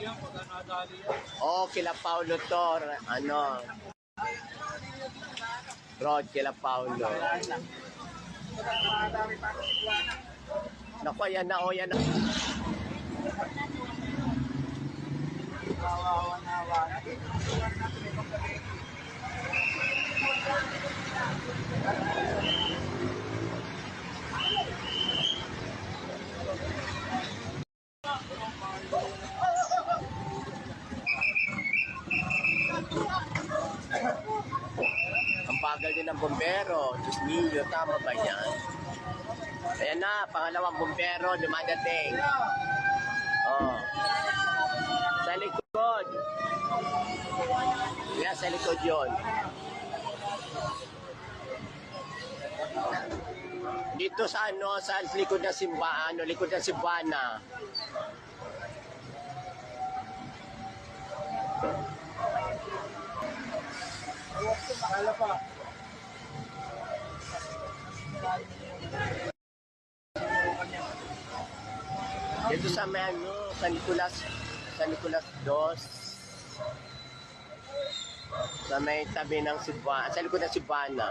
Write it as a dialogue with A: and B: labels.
A: yan, pagka nadali yan.
B: Oh, kila Paulo to, ano, Rod, kila Paulo. Naku, yan na, yan na. Ang bagal din ng bombero. Diyos niyo, tama ba yan? Ayan na, pangalawang bombero, dumadating. Oh. Sa likod. Yan, sa likod yun. Dito sa ano, sa likod ng simbahan, likod ng Cebuana.
A: Kala pa.
B: Dito sa may ano, San Nicolas Dos. Sa may tabi ng Cebuana, sa likod ng Cebuana.